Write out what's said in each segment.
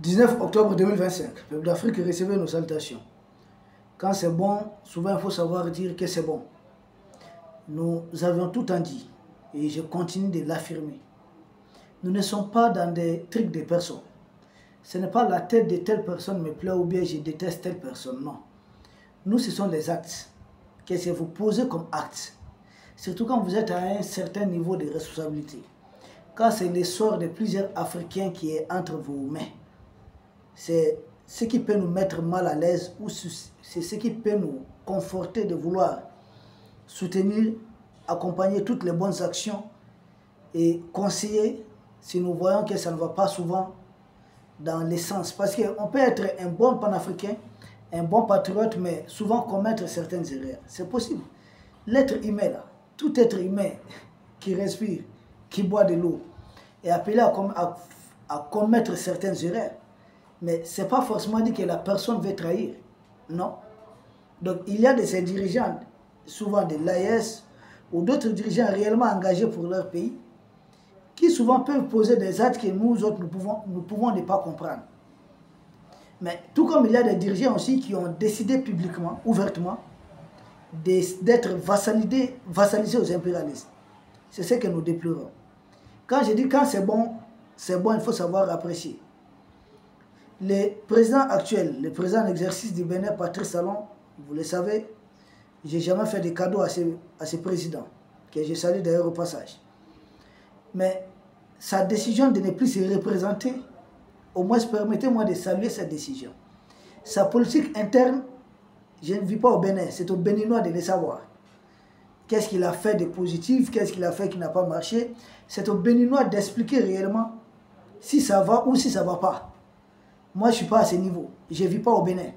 19 octobre 2025, le peuple d'Afrique recevait nos salutations. Quand c'est bon, souvent il faut savoir dire que c'est bon. Nous avions tout en dit et je continue de l'affirmer. Nous ne sommes pas dans des trucs de personnes. Ce n'est pas la tête de telle personne me plaît ou bien je déteste telle personne, non. Nous, ce sont les actes. Qu'est-ce que vous posez comme acte? Surtout quand vous êtes à un certain niveau de responsabilité. Quand c'est l'essor de plusieurs Africains qui est entre vos mains. C'est ce qui peut nous mettre mal à l'aise ou c'est ce qui peut nous conforter de vouloir soutenir, accompagner toutes les bonnes actions et conseiller si nous voyons que ça ne va pas souvent dans l'essence. Parce qu'on peut être un bon panafricain, un bon patriote, mais souvent commettre certaines erreurs. C'est possible. L'être humain, là, tout être humain qui respire, qui boit de l'eau, est appelé à commettre certaines erreurs. Mais ce n'est pas forcément dit que la personne veut trahir. Non. Donc il y a de ces dirigeants, souvent de l'AES, ou d'autres dirigeants réellement engagés pour leur pays, qui souvent peuvent poser des actes que nous autres, nous pouvons ne pas comprendre. Mais tout comme il y a des dirigeants aussi qui ont décidé publiquement, ouvertement, d'être vassalisés aux impérialistes. C'est ce que nous déplorons. Quand je dis quand c'est bon, il faut savoir apprécier. Le président actuel, le président en exercice du Bénin, Patrice Talon, vous le savez, je n'ai jamais fait de cadeau à ce président, que je salue d'ailleurs au passage. Mais sa décision de ne plus se représenter, au moins permettez-moi de saluer cette décision. Sa politique interne, je ne vis pas au Bénin, c'est aux Béninois de le savoir. Qu'est-ce qu'il a fait de positif, qu'est-ce qu'il a fait qui n'a pas marché. C'est aux Béninois d'expliquer réellement si ça va ou si ça ne va pas. Moi, je ne suis pas à ce niveau, je ne vis pas au Bénin.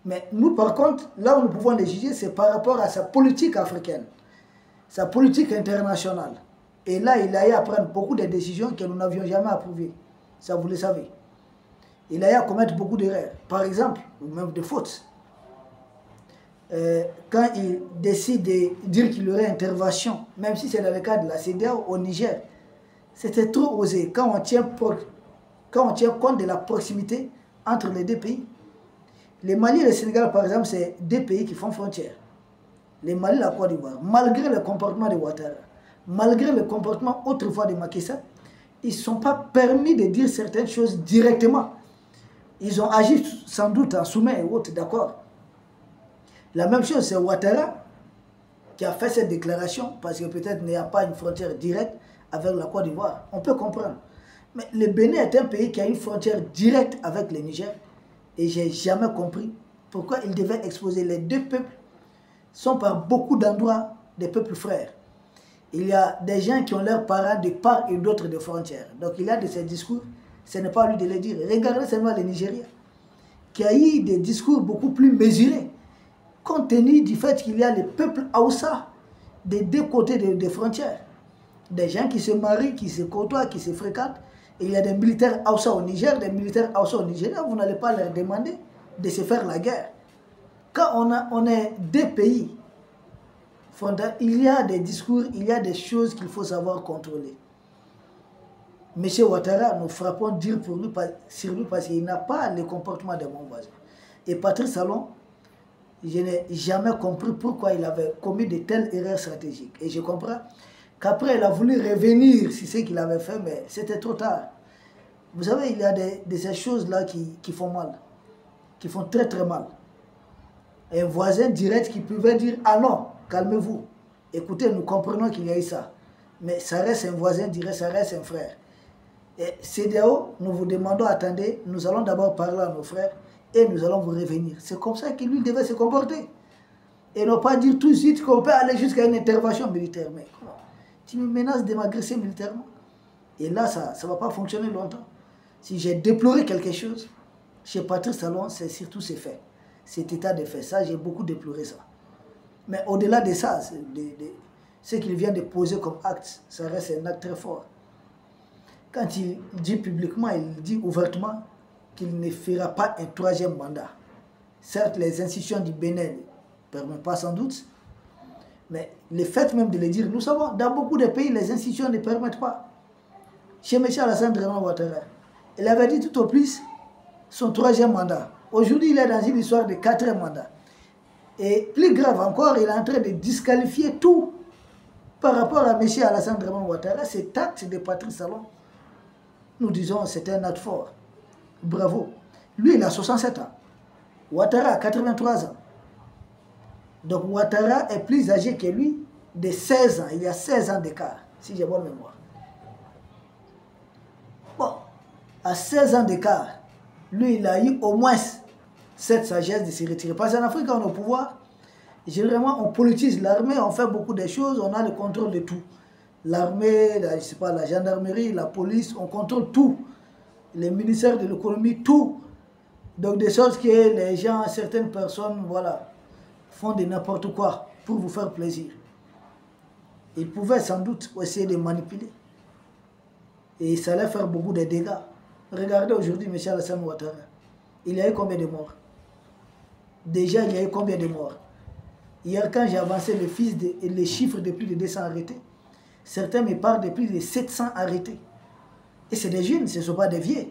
Mais nous, par contre, là où nous pouvons les juger, c'est par rapport à sa politique africaine, sa politique internationale. Et là, il a eu à prendre beaucoup de décisions que nous n'avions jamais approuvées. Ça, vous le savez. Il a eu à commettre beaucoup d'erreurs. Par exemple, ou même de fautes. Quand il décide de dire qu'il y aurait intervention, même si c'est dans le cas de la CEDEAO au Niger, c'était trop osé quand on tient compte de la proximité entre les deux pays. Le Mali et le Sénégal, par exemple, c'est deux pays qui font frontière. Le Mali et la Côte d'Ivoire, malgré le comportement de Ouattara, malgré le comportement autrefois de Macky Sall, ils ne sont pas permis de dire certaines choses directement. Ils ont agi sans doute en sous-main et autres, d'accord. La même chose, c'est Ouattara qui a fait cette déclaration, parce que peut-être il n'y a pas une frontière directe avec la Côte d'Ivoire. On peut comprendre. Mais le Bénin est un pays qui a une frontière directe avec le Niger. Et je n'ai jamais compris pourquoi il devait exposer les deux peuples. Sont par beaucoup d'endroits des peuples frères. Il y a des gens qui ont leurs parents de part et d'autre des frontières. Donc il y a de ces discours, ce n'est pas à lui de les dire. Regardez seulement le Nigeria, qui a eu des discours beaucoup plus mesurés, compte tenu du fait qu'il y a le peuple Hausa des deux côtés des frontières. Des gens qui se marient, qui se côtoient, qui se fréquentent. Et il y a des militaires Hausa au Niger, des militaires Hausa au Nigeria, vous n'allez pas leur demander de se faire la guerre. Quand on est deux pays, il y a des discours, il y a des choses qu'il faut savoir contrôler. M. Ouattara, nous frappons dire sur lui parce qu'il n'a pas le comportement de mon voisin. Et Patrice Talon, je n'ai jamais compris pourquoi il avait commis de telles erreurs stratégiques. Et je comprends qu'après, il a voulu revenir sur ce qu'il avait fait, mais c'était trop tard. Vous savez, il y a de ces choses-là qui font mal, qui font très très mal. Un voisin direct qui pouvait dire « Ah non, calmez-vous. Écoutez, nous comprenons qu'il y a eu ça. Mais ça reste un voisin direct, ça reste un frère. » Et CEDEAO, nous vous demandons, attendez, nous allons d'abord parler à nos frères et nous allons vous revenir. C'est comme ça que lui devait se comporter. Et ne pas dire tout de suite qu'on peut aller jusqu'à une intervention militaire. Mais tu me menaces de m'agresser militairement. Et là, ça ne va pas fonctionner longtemps. Si j'ai déploré quelque chose, chez Patrice Talon, c'est surtout ces faits. Cet état de fait, ça, j'ai beaucoup déploré ça. Mais au-delà de ça, ce qu'il vient de poser comme acte, ça reste un acte très fort. Quand il dit publiquement, il dit ouvertement qu'il ne fera pas un troisième mandat. Certes, les institutions du Bénin ne permettent pas sans doute, mais le fait même de le dire, nous savons, dans beaucoup de pays, les institutions ne permettent pas. Chez M. Alassane Draman Ouattara, Il avait dit tout au plus son 3e mandat. Aujourd'hui, il est dans une histoire de 4e mandat. Et plus grave encore, il est en train de disqualifier tout par rapport à M. Alassane Draman Ouattara. Cet acte de Patrice Talon, nous disons, c'est un acte fort. Bravo. Lui, il a 67 ans. Ouattara a 83 ans. Donc Ouattara est plus âgé que lui de 16 ans. Il y a 16 ans d'écart, si j'ai bonne mémoire. Bon, à 16 ans d'écart, lui, il a eu au moins cette sagesse de se retirer. Parce qu'en Afrique, quand on est au pouvoir, généralement, on politise l'armée, on fait beaucoup de choses, on a le contrôle de tout. L'armée, je sais pas, la gendarmerie, la police, on contrôle tout. Les ministères de l'économie, tout. Donc des choses que les gens, certaines personnes, voilà, font de n'importe quoi pour vous faire plaisir. Ils pouvaient sans doute essayer de manipuler. Et ça allait faire beaucoup de dégâts. Regardez aujourd'hui M. Alassane Ouattara. Il y a eu combien de morts? Déjà, il y a eu combien de morts? Hier, quand j'ai avancé les chiffres de plus de 200 arrêtés, certains me parlent de plus de 700 arrêtés. Et c'est des jeunes, ce ne sont pas des vieux.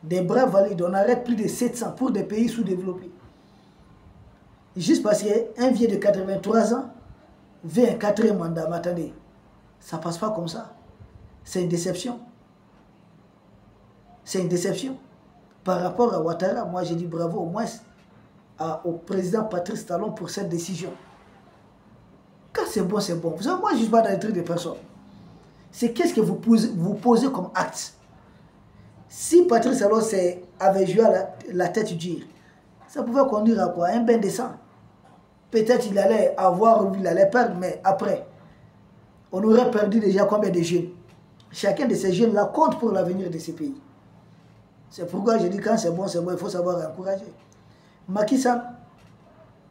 Des braves valides, on arrête plus de 700 pour des pays sous-développés. Juste parce qu'un vieux de 83 ans veut un 4e mandat. Mais attendez, ça ne passe pas comme ça. C'est une déception. C'est une déception. Par rapport à Ouattara, moi j'ai dit bravo au moins au président Patrice Talon pour cette décision. Quand c'est bon, c'est bon. Vous savez, moi je ne suis pas dans les trucs de personne. C'est qu'est-ce que vous posez comme acte. Si Patrice Talon avait joué à la tête dure, ça pouvait conduire à quoi? Un bain de sang. Peut-être il allait avoir, il allait perdre, mais après, on aurait perdu déjà combien de jeunes? Chacun de ces jeunes-là compte pour l'avenir de ce pays. C'est pourquoi je dis quand c'est bon, il faut savoir encourager. Macky Sall,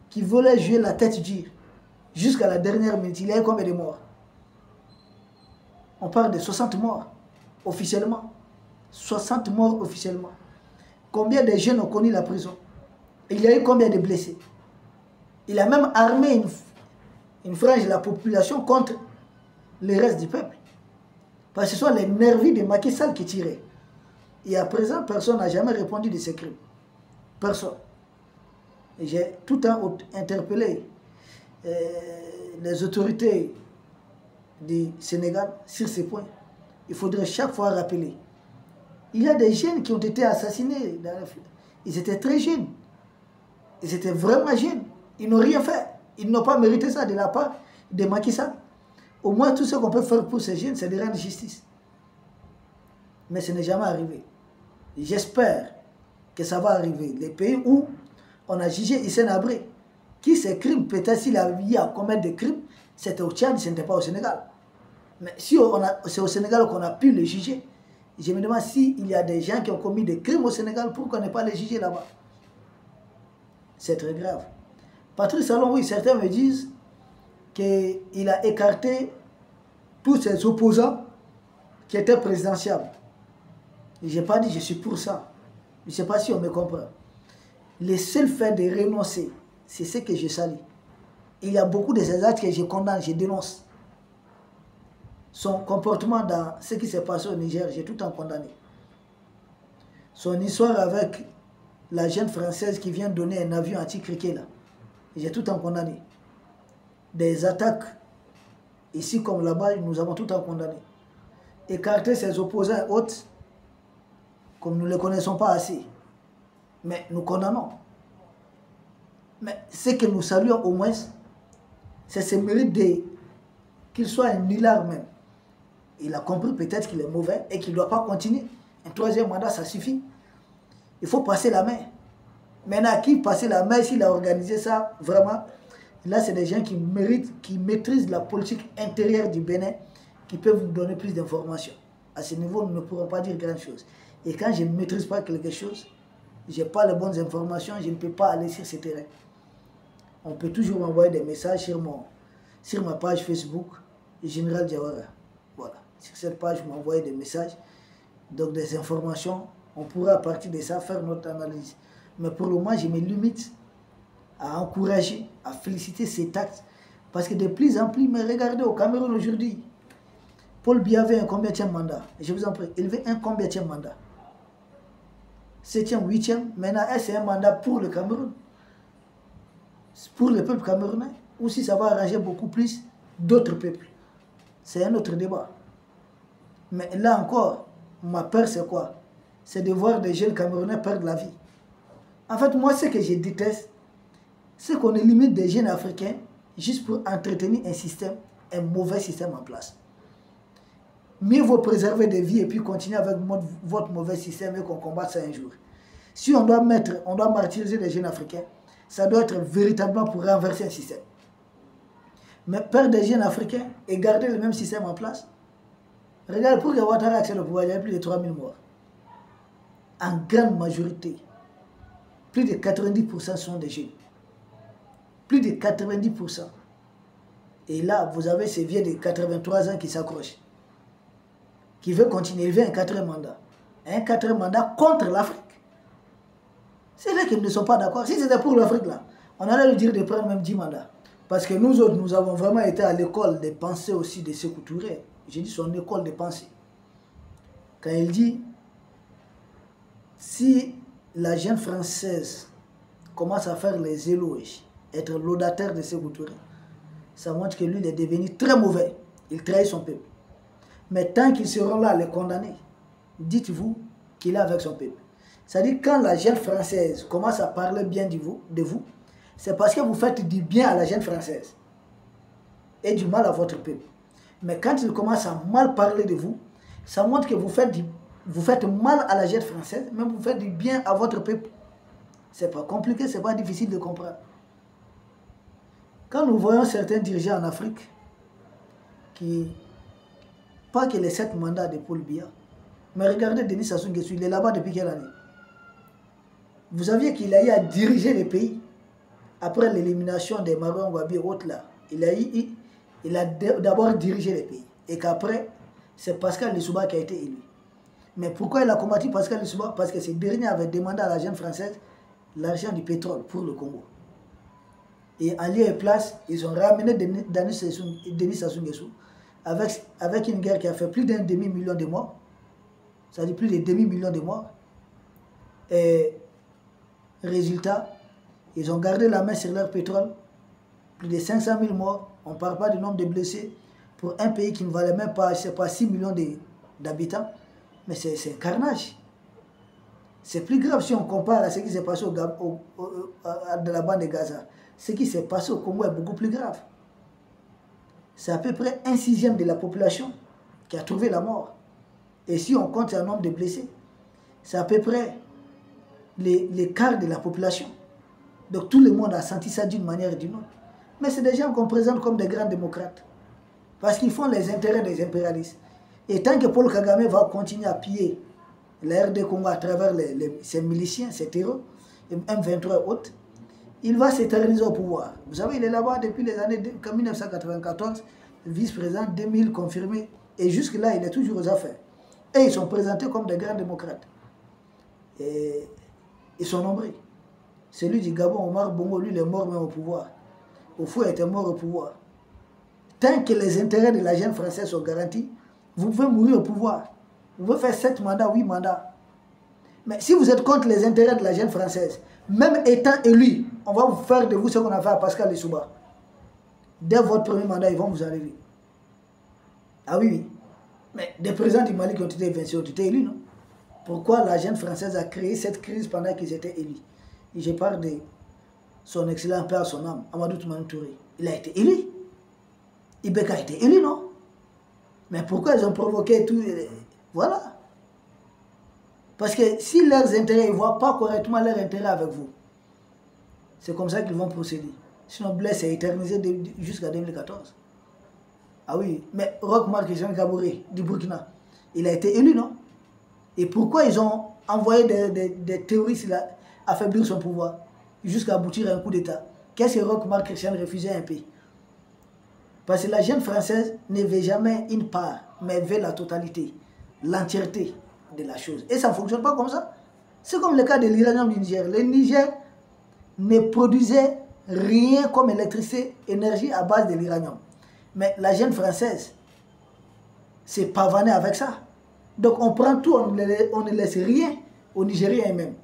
qui voulait jouer la tête dure jusqu'à la dernière minute, il y a eu combien de morts? On parle de 60 morts, officiellement. 60 morts officiellement. Combien de jeunes ont connu la prison? Il y a eu combien de blessés? Il a même armé une frange de la population contre le reste du peuple. Parce que ce sont les nervis de Macky Sall qui tiraient. Et à présent, personne n'a jamais répondu de ces crimes. Personne. Et j'ai tout le temps interpellé les autorités du Sénégal sur ces points. Il faudrait chaque fois rappeler. Il y a des jeunes qui ont été assassinés. Ils étaient très jeunes. Ils étaient vraiment jeunes. Ils n'ont rien fait. Ils n'ont pas mérité ça de la part de Macky Sall. Au moins, tout ce qu'on peut faire pour ces jeunes, c'est de rendre justice. Mais ce n'est jamais arrivé. J'espère que ça va arriver. Les pays où on a jugé Hissène Habré, qui ces crimes, peut-être s'il a eu à commettre des crimes, c'était au Tchad, ce n'était pas au Sénégal. Mais si c'est au Sénégal qu'on a pu le juger, je me demande s'il y a des gens qui ont commis des crimes au Sénégal, pourquoi ne pas les juger là-bas? C'est très grave. Patrice Talon, oui, certains me disent qu'il a écarté tous ses opposants qui étaient présidentiables. Je n'ai pas dit je suis pour ça. Je ne sais pas si on me comprend. Le seul fait de renoncer, c'est ce que je salue. Il y a beaucoup de ces actes que je condamne, je dénonce. Son comportement dans ce qui s'est passé au Niger, j'ai tout en condamné. Son histoire avec la jeune française qui vient donner un avion anti-criquet là, j'ai tout en condamné. Des attaques, ici comme là-bas, nous avons tout en condamné. Écarter ses opposants et autres, comme nous ne les connaissons pas assez. Mais nous condamnons. Mais ce que nous saluons au moins, c'est ce mérite qu'il soit un nulard même. Il a compris peut-être qu'il est mauvais et qu'il ne doit pas continuer. Un 3e mandat, ça suffit. Il faut passer la main. Maintenant, à qui passer la main s'il a organisé ça, vraiment, là, c'est des gens qui méritent, qui maîtrisent la politique intérieure du Bénin, qui peuvent nous donner plus d'informations. À ce niveau, nous ne pourrons pas dire grand-chose. Et quand je ne maîtrise pas quelque chose, je n'ai pas les bonnes informations, je ne peux pas aller sur ce terrain. On peut toujours m'envoyer des messages sur ma page Facebook, Général Diawara. Voilà. Sur cette page, vous m'envoyez des messages, donc des informations. On pourra à partir de ça faire notre analyse. Mais pour le moment, je me limite à encourager, à féliciter cet acte. Parce que de plus en plus, mais regardez au Cameroun aujourd'hui, Paul Biya veut un combienième mandat? Je vous en prie, il veut un combienième mandat? 7e, 8e. Maintenant, est-ce un mandat pour le Cameroun? Pour le peuple camerounais? Ou si ça va arranger beaucoup plus d'autres peuples? C'est un autre débat. Mais là encore, ma peur c'est quoi? C'est de voir des jeunes Camerounais perdre la vie. En fait, moi, ce que je déteste, c'est qu'on limite des jeunes Africains juste pour entretenir un système, un mauvais système en place. Mieux vaut préserver des vies et puis continuer avec votre mauvais système et qu'on combatte ça un jour. Si on doit martyriser les jeunes Africains, ça doit être véritablement pour renverser un système. Mais perdre des jeunes Africains et garder le même système en place, regarde, pour que Ouattara accède au pouvoir, il y a plus de 3000 morts. En grande majorité, plus de 90% sont des jeunes. Plus de 90%. Et là, vous avez ces vieux de 83 ans qui s'accrochent. Qui veut continuer, il veut un 4e mandat. Un 4e mandat contre l'Afrique. C'est là qu'ils ne sont pas d'accord. Si c'était pour l'Afrique, là, on allait lui dire de prendre même 10 mandats. Parce que nous autres, nous avons vraiment été à l'école de pensée aussi de Sékou Touré. J'ai dit son école de pensée. Quand il dit, si la jeune française commence à faire les éloges, être laudataire de Sékou Touré, ça montre que lui, il est devenu très mauvais. Il trahit son peuple. Mais tant qu'ils seront là à les condamner, dites-vous qu'il est avec son peuple. C'est-à-dire quand la jeune française commence à parler bien de vous, c'est parce que vous faites du bien à la jeune française et du mal à votre peuple. Mais quand il commence à mal parler de vous, ça montre que vous faites mal à la jeune française, mais vous faites du bien à votre peuple. C'est pas compliqué, c'est pas difficile de comprendre. Quand nous voyons certains dirigeants en Afrique qui, pas que les 7 mandats de Paul Biya, mais regardez Denis Sassou Nguesso, il est là-bas depuis quelle année? Vous saviez qu'il a eu à diriger les pays après l'élimination des Marwan Wabi et autres là. Il a d'abord dirigé les pays. Et qu'après, c'est Pascal Lissouba qui a été élu. Mais pourquoi il a combattu Pascal Lissouba? Parce que ce dernier avait demandé à la jeune française l'argent du pétrole pour le Congo. Et en lieu et place, ils ont ramené Denis Sassou Nguesso avec une guerre qui a fait plus d'un demi-million de morts. Ça dit plus de demi-million de morts. Et résultat, ils ont gardé la main sur leur pétrole. Plus de 500 000 morts. On ne parle pas du nombre de blessés pour un pays qui ne valait même pas, je sais pas, 6 millions d'habitants. Mais c'est un carnage. C'est plus grave si on compare à ce qui s'est passé de la bande de Gaza. Ce qui s'est passé au Congo est beaucoup plus grave. C'est à peu près 1/6 de la population qui a trouvé la mort. Et si on compte un nombre de blessés, c'est à peu près les quarts de la population. Donc tout le monde a senti ça d'une manière ou d'une autre. Mais c'est des gens qu'on présente comme des grands démocrates. Parce qu'ils font les intérêts des impérialistes. Et tant que Paul Kagame va continuer à piller la RD Congo à travers ses miliciens, ses terreurs, M23 et autres, il va s'éterniser au pouvoir. Vous savez, il est là-bas depuis les années 1994, vice-président 2000 confirmé. Et jusque-là, il est toujours aux affaires. Et ils sont présentés comme des grands démocrates. Et ils sont nombreux. Celui du Gabon, Omar Bongo, lui, il est mort même au pouvoir. Oufou était mort au pouvoir. Tant que les intérêts de la jeune française sont garantis, vous pouvez mourir au pouvoir. Vous pouvez faire 7 mandats, 8 mandats. Mais si vous êtes contre les intérêts de la jeune française, même étant élu, on va vous faire de vous ce qu'on a fait à Pascal Lissouba. Dès votre premier mandat, ils vont vous enlever. Ah oui, oui. Mais des présidents du Mali qui ont été vincus ont été élus, non? Pourquoi la jeune française a créé cette crise pendant qu'ils étaient élus? Et je parle de son excellent père, son âme, Amadou Toumani Touré. Il a été élu. Ibeka a été élu, non? Mais pourquoi ils ont provoqué tout? Voilà. Parce que si leurs intérêts, ils ne voient pas correctement leurs intérêts avec vous, c'est comme ça qu'ils vont procéder. Sinon, Blaise est éternisé jusqu'à 2014. Ah oui, mais Roch Marc Christian Kaboré du Burkina, il a été élu, non? Et pourquoi ils ont envoyé des terroristes là, affaiblir son pouvoir jusqu'à aboutir à un coup d'État? Qu'est-ce que Roch Marc Christian refusait un pays? Parce que la jeune française ne veut jamais une part, mais veut la totalité, l'entièreté de la chose. Et ça ne fonctionne pas comme ça. C'est comme le cas de l'Iran du Niger. Le Niger ne produisait rien comme électricité, énergie à base de l'uranium. Mais la jeune française, se pavaner avec ça. Donc on prend tout, on ne laisse rien aux Nigériens eux-mêmes.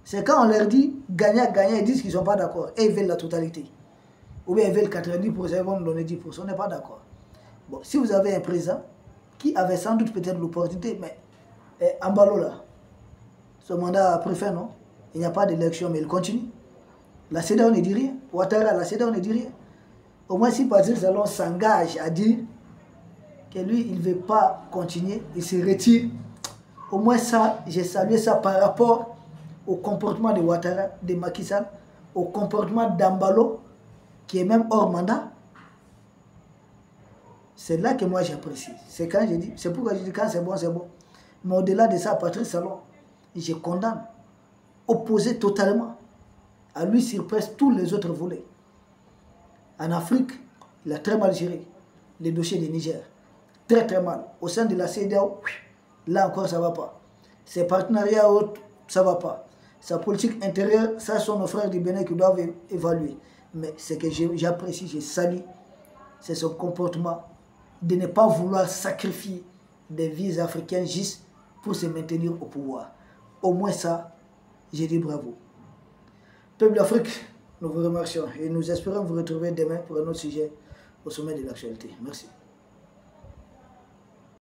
C'est quand on leur dit gagnant, ils disent qu'ils ne sont pas d'accord et ils veulent la totalité. Ou bien ils veulent 90%, ils vont nous donner 10%, on n'est pas d'accord. Bon, si vous avez un président qui avait sans doute peut-être l'opportunité, mais Embalo là, son mandat a pris fin, non? Il n'y a pas d'élection, mais il continue. La CEDEAO ne dit rien. Ouattara, la CEDEAO ne dit rien. Au moins si Patrice Talon s'engage à dire que lui, il ne veut pas continuer, il se retire. Au moins ça, j'ai salué ça par rapport au comportement de Ouattara, de Macky Sall, au comportement d'Embalo, qui est même hors mandat. C'est là que moi j'apprécie. C'est quand je dis, c'est pourquoi je dis quand c'est bon, c'est bon. Mais au-delà de ça, Patrice Talon, je condamne, opposé totalement à lui sur presque tous les autres volets. En Afrique, il a très mal géré les dossiers du Niger. Très très mal. Au sein de la CEDEAO, là encore ça ne va pas. Ses partenariats autres, ça ne va pas. Sa politique intérieure, ça sont nos frères du Bénin qui doivent évaluer. Mais ce que j'apprécie, je salue, c'est son comportement de ne pas vouloir sacrifier des vies africaines juste pour se maintenir au pouvoir. Au moins ça, j'ai dit bravo. Peuple d'Afrique, nous vous remercions et nous espérons vous retrouver demain pour un autre sujet au sommet de l'actualité. Merci.